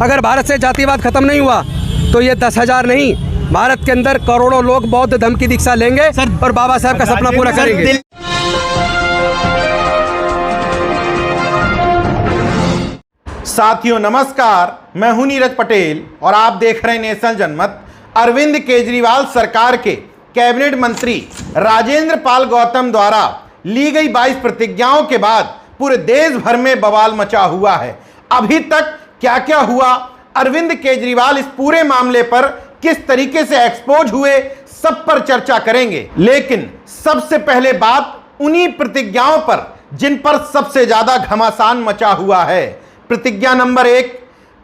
अगर भारत से जातिवाद खत्म नहीं हुआ तो ये 10,000 नहीं, भारत के अंदर करोड़ों लोग बौद्ध धर्म की दीक्षा लेंगे और बाबा साहब का सपना पूरा करेंगे। साथियों नमस्कार, मैं हूं नीरज पटेल और आप देख रहे हैं नेशनल जनमत। अरविंद केजरीवाल सरकार के कैबिनेट मंत्री राजेंद्र पाल गौतम द्वारा ली गई 22 प्रतिज्ञाओं के बाद पूरे देश भर में बवाल मचा हुआ है। अभी तक क्या क्या हुआ, अरविंद केजरीवाल इस पूरे मामले पर किस तरीके से एक्सपोज हुए, सब पर चर्चा करेंगे। लेकिन सबसे पहले बात उन्हीं प्रतिज्ञाओं पर जिन पर सबसे ज्यादा घमासान मचा हुआ है। प्रतिज्ञा नंबर 1,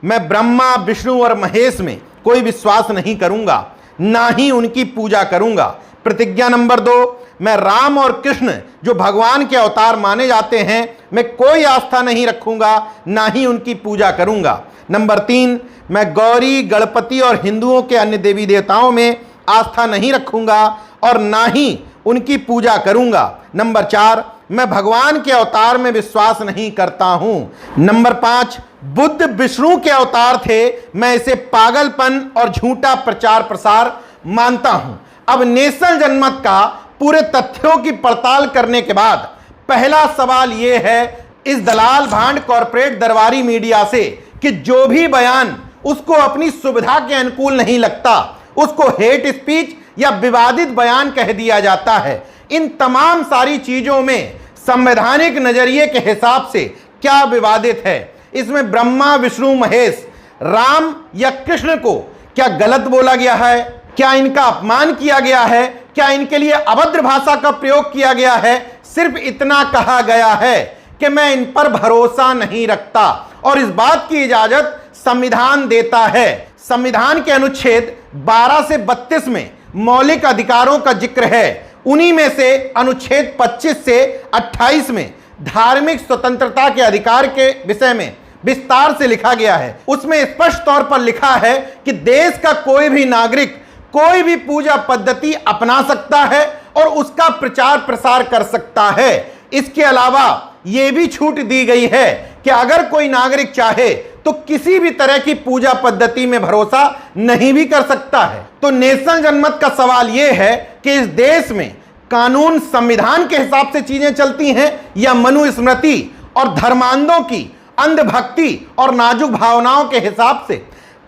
मैं ब्रह्मा विष्णु और महेश में कोई विश्वास नहीं करूंगा, ना ही उनकी पूजा करूंगा। प्रतिज्ञा नंबर 2, मैं राम और कृष्ण जो भगवान के अवतार माने जाते हैं, मैं कोई आस्था नहीं रखूंगा, ना ही उनकी पूजा करूंगा। नंबर 3, मैं गौरी गणपति और हिंदुओं के अन्य देवी देवताओं में आस्था नहीं रखूंगा और ना ही उनकी पूजा करूंगा। नंबर 4, मैं भगवान के अवतार में विश्वास नहीं करता हूं। नंबर 5, बुद्ध विष्णु के अवतार थे, मैं इसे पागलपन और झूठा प्रचार प्रसार मानता हूं। अब नेशनल जनमत का पूरे तथ्यों की पड़ताल करने के बाद पहला सवाल यह है इस दलाल भांड कॉर्पोरेट दरबारी मीडिया से कि जो भी बयान उसको अपनी सुविधा के अनुकूल नहीं लगता उसको हेट स्पीच या विवादित बयान कह दिया जाता है। इन तमाम सारी चीजों में संवैधानिक नजरिए के हिसाब से क्या विवादित है? इसमें ब्रह्मा विष्णु महेश राम या कृष्ण को क्या गलत बोला गया है? क्या इनका अपमान किया गया है? क्या इनके लिए अभद्र भाषा का प्रयोग किया गया है? सिर्फ इतना कहा गया है कि मैं इन पर भरोसा नहीं रखता और इस बात की इजाजत संविधान देता है। संविधान के अनुच्छेद 12 से 32 में मौलिक अधिकारों का जिक्र है। उन्हीं में से अनुच्छेद 25 से 28 में धार्मिक स्वतंत्रता के अधिकार के विषय में विस्तार से लिखा गया है। उसमें स्पष्ट तौर पर लिखा है कि देश का कोई भी नागरिक कोई भी पूजा पद्धति अपना सकता है और उसका प्रचार प्रसार कर सकता है। इसके अलावा यह भी छूट दी गई है कि अगर कोई नागरिक चाहे तो किसी भी तरह की पूजा पद्धति में भरोसा नहीं भी कर सकता है। तो नेशनल जनमत का सवाल यह है कि इस देश में कानून संविधान के हिसाब से चीजें चलती हैं या मनुस्मृति और धर्मांधों की अंधभक्ति और नाजुक भावनाओं के हिसाब से?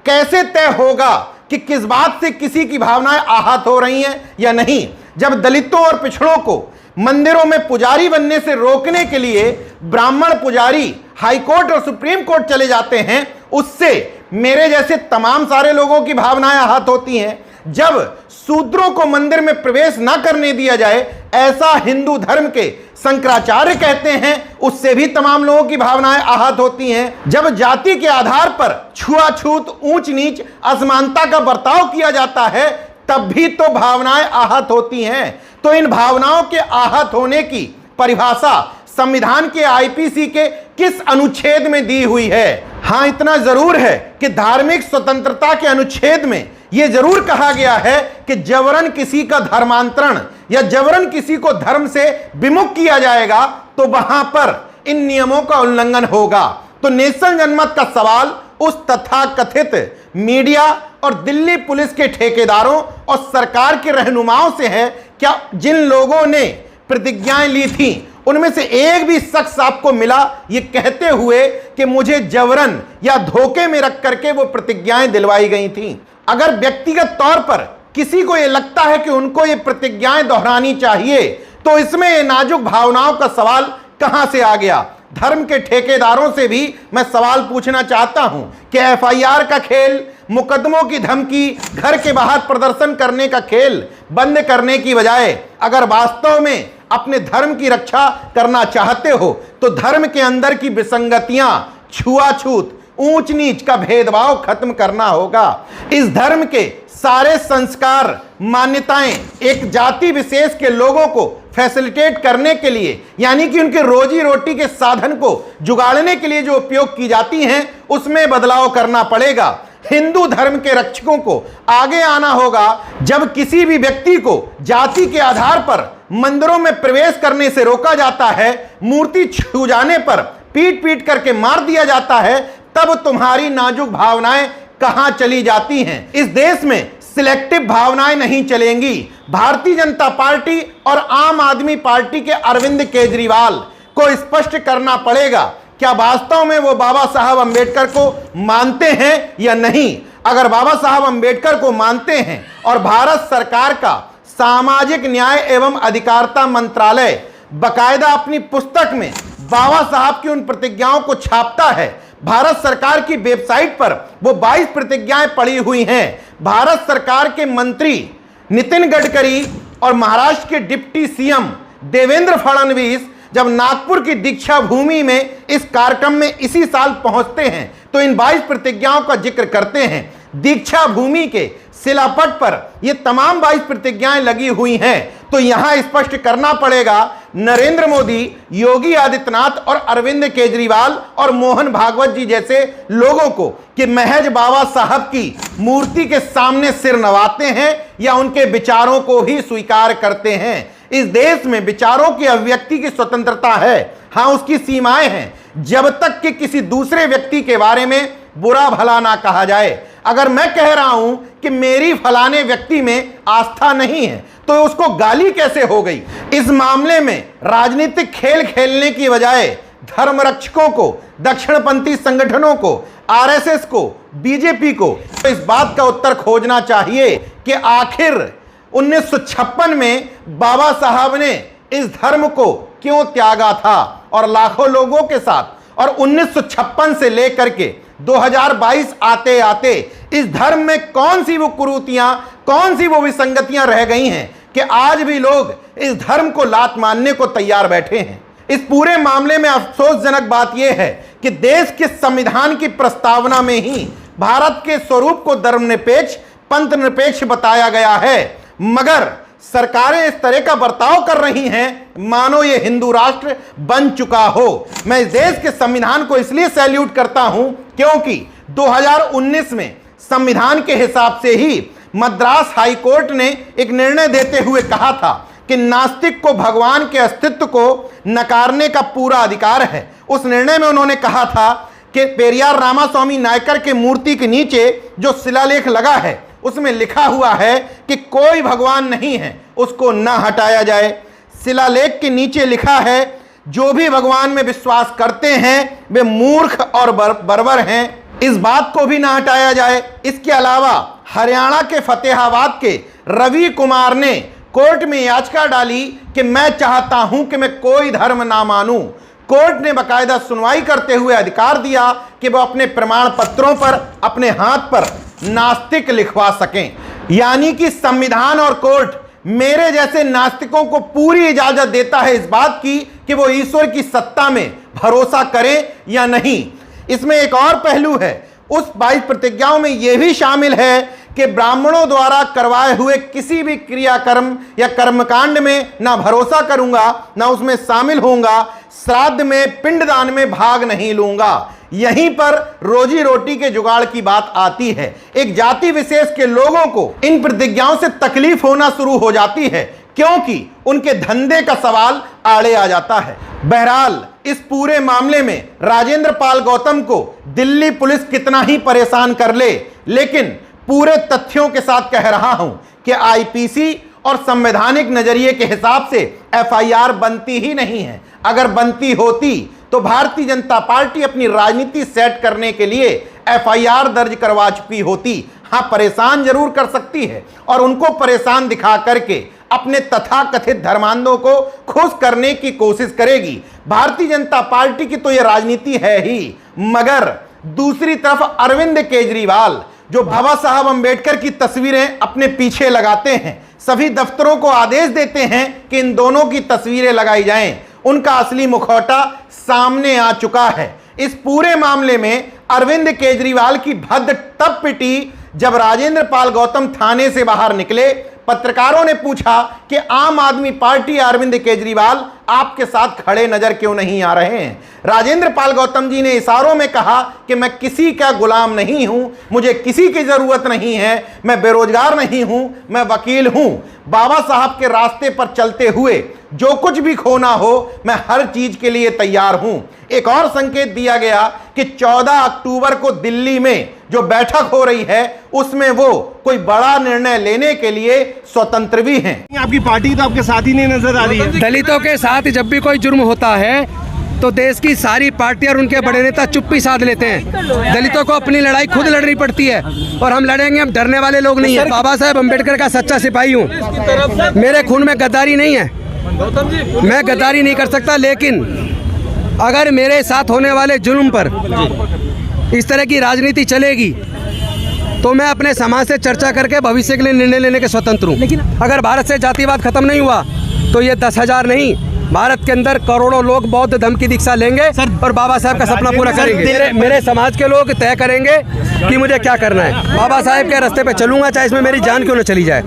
कैसे तय होगा कि किस बात से किसी की भावनाएं आहत हो रही हैं या नहीं? जब दलितों और पिछड़ों को मंदिरों में पुजारी बनने से रोकने के लिए ब्राह्मण पुजारी हाईकोर्ट और सुप्रीम कोर्ट चले जाते हैं, उससे मेरे जैसे तमाम सारे लोगों की भावनाएं आहत होती हैं। जब शूद्रों को मंदिर में प्रवेश न करने दिया जाए ऐसा हिंदू धर्म के शंकराचार्य कहते हैं, उससे भी तमाम लोगों की भावनाएं आहत होती हैं। जब जाति के आधार पर छुआछूत, ऊंच नीच, असमानता का बर्ताव किया जाता है तब भी तो भावनाएं आहत होती हैं। तो इन भावनाओं के आहत होने की परिभाषा संविधान के आईपीसी के किस अनुच्छेद में दी हुई है? हां, इतना जरूर है कि धार्मिक स्वतंत्रता के अनुच्छेद में यह जरूर कहा गया है कि जबरन किसी का धर्मांतरण या जबरन किसी को धर्म से विमुख किया जाएगा तो वहां पर इन नियमों का उल्लंघन होगा। तो नेशनल जनमत का सवाल उस तथाकथित मीडिया और दिल्ली पुलिस के ठेकेदारों और सरकार के रहनुमाओं से है। क्या जिन लोगों ने प्रतिज्ञाएं ली थी उनमें से एक भी शख्स आपको मिला ये कहते हुए कि मुझे जबरन या धोखे में रख करके वो प्रतिज्ञाएं दिलवाई गई थी? अगर व्यक्तिगत तौर पर किसी को यह लगता है कि उनको ये प्रतिज्ञाएं दोहरानी चाहिए तो इसमें ये नाजुक भावनाओं का सवाल कहां से आ गया? धर्म के ठेकेदारों से भी मैं सवाल पूछना चाहता हूं कि एफआईआर का खेल, मुकदमों की धमकी, घर के बाहर प्रदर्शन करने का खेल बंद करने की बजाय अगर वास्तव में अपने धर्म की रक्षा करना चाहते हो तो धर्म के अंदर की विसंगतियां, छुआछूत, ऊंच नीच का भेदभाव खत्म करना होगा। इस धर्म के सारे संस्कार, मान्यताएं एक जाति विशेष के लोगों को फैसिलिटेट करने के लिए यानी कि उनके रोजी रोटी के साधन को जुगाड़ने के लिए जो उपयोग की जाती हैं उसमें बदलाव करना पड़ेगा। हिंदू धर्म के रक्षकों को आगे आना होगा। जब किसी भी व्यक्ति को जाति के आधार पर मंदिरों में प्रवेश करने से रोका जाता है, मूर्ति छू जाने पर पीट पीट करके मार दिया जाता है, तब तुम्हारी नाजुक भावनाएं कहां चली जाती हैं। इस देश में सिलेक्टिव भावनाएं नहीं चलेंगी। भारतीय जनता पार्टी और आम आदमी पार्टी के अरविंद केजरीवाल को स्पष्ट करना पड़ेगा, क्या वास्तव में वो बाबा साहब अंबेडकर को मानते हैं या नहीं। अगर बाबा साहब अंबेडकर को मानते हैं और भारत सरकार का सामाजिक न्याय एवं अधिकारिता मंत्रालय बकायदा अपनी पुस्तक में बाबा साहब की उन प्रतिज्ञाओं को छापता है, भारत सरकार की वेबसाइट पर वो 22 प्रतिज्ञाएं पड़ी हुई हैं। भारत सरकार के मंत्री नितिन गडकरी और महाराष्ट्र के डिप्टी सीएम देवेंद्र फडणवीस जब नागपुर की दीक्षा भूमि में इस कार्यक्रम में इसी साल पहुंचते हैं तो इन 22 प्रतिज्ञाओं का जिक्र करते हैं। दीक्षा भूमि के शिलापट पर ये तमाम 22 प्रतिज्ञाएं लगी हुई हैं। तो यहां स्पष्ट करना पड़ेगा नरेंद्र मोदी, योगी आदित्यनाथ और अरविंद केजरीवाल और मोहन भागवत जी जैसे लोगों को कि महज बाबा साहब की मूर्ति के सामने सिर नवाते हैं या उनके विचारों को ही स्वीकार करते हैं। इस देश में विचारों की अभिव्यक्ति की स्वतंत्रता है, हाँ उसकी सीमाएं हैं, जब तक कि किसी दूसरे व्यक्ति के बारे में बुरा भला ना कहा जाए। अगर मैं कह रहा हूं कि मेरी फलाने व्यक्ति में आस्था नहीं है तो उसको गाली कैसे हो गई। इस मामले में राजनीतिक खेल खेलने की बजाय धर्मरक्षकों को, दक्षिणपंथी संगठनों को, आरएसएस को, बीजेपी को तो इस बात का उत्तर खोजना चाहिए कि आखिर 1956 में बाबा साहब ने इस धर्म को क्यों त्यागा था और लाखों लोगों के साथ। और 1956 से लेकर के 2022 आते आते इस धर्म में कौन सी वो कुरीतियां, कौन सी वो विसंगतियां रह गई हैं कि आज भी लोग इस धर्म को लात मानने को तैयार बैठे हैं। इस पूरे मामले में अफसोसजनक बात यह है कि देश के संविधान की प्रस्तावना में ही भारत के स्वरूप को धर्मनिरपेक्ष, पंथ निरपेक्ष बताया गया है, मगर सरकारें इस तरह का बर्ताव कर रही हैं मानो ये हिंदू राष्ट्र बन चुका हो। मैं इस देश के संविधान को इसलिए सैल्यूट करता हूं क्योंकि 2019 में संविधान के हिसाब से ही मद्रास हाई कोर्ट ने एक निर्णय देते हुए कहा था कि नास्तिक को भगवान के अस्तित्व को नकारने का पूरा अधिकार है। उस निर्णय में उन्होंने कहा था कि पेरियार रामास्वामी नायकर के मूर्ति के नीचे जो शिलालेख लगा है उसमें लिखा हुआ है कि कोई भगवान नहीं है, उसको ना हटाया जाए। शिलालेख के नीचे लिखा है जो भी भगवान में विश्वास करते हैं वे मूर्ख और बर्बर हैं, इस बात को भी ना हटाया जाए। इसके अलावा हरियाणा के फतेहाबाद के रवि कुमार ने कोर्ट में याचिका डाली कि मैं चाहता हूं कि मैं कोई धर्म ना मानूं। कोर्ट ने बाकायदा सुनवाई करते हुए अधिकार दिया कि वो अपने प्रमाण पत्रों पर अपने हाथ पर नास्तिक लिखवा सकें। यानी कि संविधान और कोर्ट मेरे जैसे नास्तिकों को पूरी इजाजत देता है इस बात की कि वो ईश्वर की सत्ता में भरोसा करें या नहीं। इसमें एक और पहलू है, उस 22 प्रतिज्ञाओं में यह भी शामिल है कि ब्राह्मणों द्वारा करवाए हुए किसी भी क्रियाकर्म या कर्मकांड में ना भरोसा करूंगा, ना उसमें शामिल होऊंगा, श्राद्ध में, पिंडदान में भाग नहीं लूंगा। यहीं पर रोजी रोटी के जुगाड़ की बात आती है। एक जाति विशेष के लोगों को इन प्रतिज्ञाओं से तकलीफ होना शुरू हो जाती है क्योंकि उनके धंधे का सवाल आड़े आ जाता है। बहरहाल इस पूरे मामले में राजेंद्र पाल गौतम को दिल्ली पुलिस कितना ही परेशान कर ले, लेकिन पूरे तथ्यों के साथ कह रहा हूं कि आईपीसी और संवैधानिक नजरिए के हिसाब से एफआईआर बनती ही नहीं है। अगर बनती होती तो भारतीय जनता पार्टी अपनी राजनीति सेट करने के लिए एफआईआर दर्ज करवा चुकी होती। हां, परेशान जरूर कर सकती है और उनको परेशान दिखा करके अपने तथाकथित धर्मांधों को खुश करने की कोशिश करेगी। भारतीय जनता पार्टी की तो यह राजनीति है ही, मगर दूसरी तरफ अरविंद केजरीवाल जो बाबा साहब अंबेडकर की तस्वीरें अपने पीछे लगाते हैं, सभी दफ्तरों को आदेश देते हैं कि इन दोनों की तस्वीरें लगाई जाएं, उनका असली मुखौटा सामने आ चुका है। इस पूरे मामले में अरविंद केजरीवाल की भद्द तब पिटी जब राजेंद्र पाल गौतम थाने से बाहर निकले। पत्रकारों ने पूछा कि आम आदमी पार्टी अरविंद केजरीवाल आपके साथ खड़े नजर क्यों नहीं आ रहे हैं। राजेंद्र पाल गौतम जी ने इशारों में कहा कि मैं किसी का गुलाम नहीं हूं, मुझे किसी की जरूरत नहीं है, मैं बेरोजगार नहीं हूं, मैं वकील हूं। बाबा साहब के रास्ते पर चलते हुए जो कुछ भी खोना हो मैं हर चीज के लिए तैयार हूं। एक और संकेत दिया गया कि 14 अक्टूबर को दिल्ली में जो बैठक हो रही है उसमें वो कोई बड़ा निर्णय लेने के लिए स्वतंत्र भी हैं। आपकी पार्टी तो आपके साथ ही नहीं नजर आ रही है। दलितों के साथ जब भी कोई जुर्म होता है तो देश की सारी पार्टियां और उनके बड़े नेता चुप्पी साध लेते हैं। दलितों को अपनी लड़ाई खुद लड़नी पड़ती है और हम लड़ेंगे, हम डरने वाले लोग नहीं है। बाबा साहेब अम्बेडकर का सच्चा सिपाही हूँ, मेरे खून में गद्दारी नहीं है, मैं गद्दारी नहीं कर सकता। लेकिन अगर मेरे साथ होने वाले जुल्म पर इस तरह की राजनीति चलेगी तो मैं अपने समाज से चर्चा करके भविष्य के लिए निर्णय लेने के स्वतंत्र हूँ। लेकिन अगर भारत से जातिवाद खत्म नहीं हुआ तो ये 10,000 नहीं, भारत के अंदर करोड़ों लोग बौद्ध धर्म की दीक्षा लेंगे और बाबा साहब का सपना पूरा करेंगे। मेरे समाज के लोग तय करेंगे कि मुझे क्या करना है। बाबा साहेब के रास्ते पे चलूंगा, चाहे इसमें मेरी जान क्यों न चली जाए।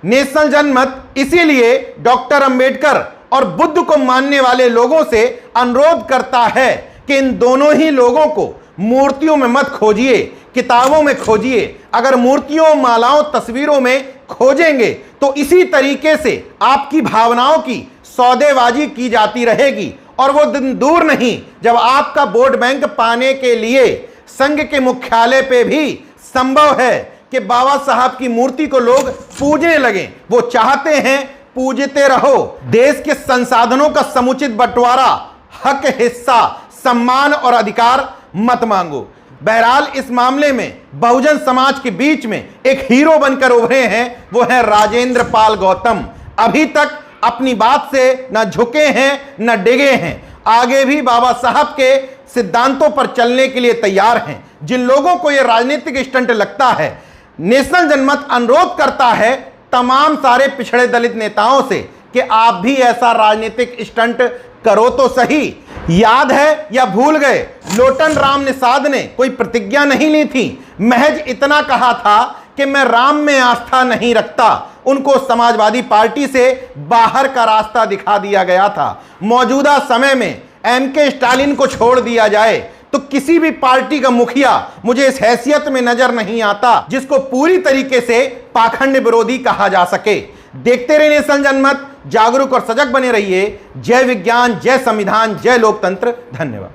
नेशनल जनमत इसीलिए डॉक्टर अंबेडकर और बुद्ध को मानने वाले लोगों से अनुरोध करता है कि इन दोनों ही लोगों को मूर्तियों में मत खोजिए, किताबों में खोजिए। अगर मूर्तियों, मालाओं, तस्वीरों में खोजेंगे तो इसी तरीके से आपकी भावनाओं की सौदेबाजी की जाती रहेगी और वो दिन दूर नहीं जब आपका वोट बैंक पाने के लिए संघ के मुख्यालय पे भी संभव है कि बाबा साहब की मूर्ति को लोग पूजने लगे। वो चाहते हैं पूजते रहो। देश के संसाधनों का समुचित बंटवारा, हक, हिस्सा, सम्मान और अधिकार मत मांगो। बहरहाल इस मामले में बहुजन समाज के बीच में एक हीरो बनकर उभरे हैं, वो है राजेंद्र पाल गौतम। अभी तक अपनी बात से न झुके हैं न डिगे हैं, आगे भी बाबा साहब के सिद्धांतों पर चलने के लिए तैयार हैं। जिन लोगों को यह राजनीतिक स्टंट लगता है, नेशनल जनमत अनुरोध करता है तमाम सारे पिछड़े दलित नेताओं से कि आप भी ऐसा राजनीतिक स्टंट करो तो सही। याद है या भूल गए, लोटन राम निषाद ने कोई प्रतिज्ञा नहीं ली थी, महज इतना कहा था कि मैं राम में आस्था नहीं रखता। उनको समाजवादी पार्टी से बाहर का रास्ता दिखा दिया गया था। मौजूदा समय में एमके स्टालिन को छोड़ दिया जाए तो किसी भी पार्टी का मुखिया मुझे इस हैसियत में नजर नहीं आता जिसको पूरी तरीके से पाखंड विरोधी कहा जा सके। देखते रहिए नेशनल जनमत, जागरूक और सजग बने रहिए। जय विज्ञान, जय संविधान, जय लोकतंत्र। धन्यवाद।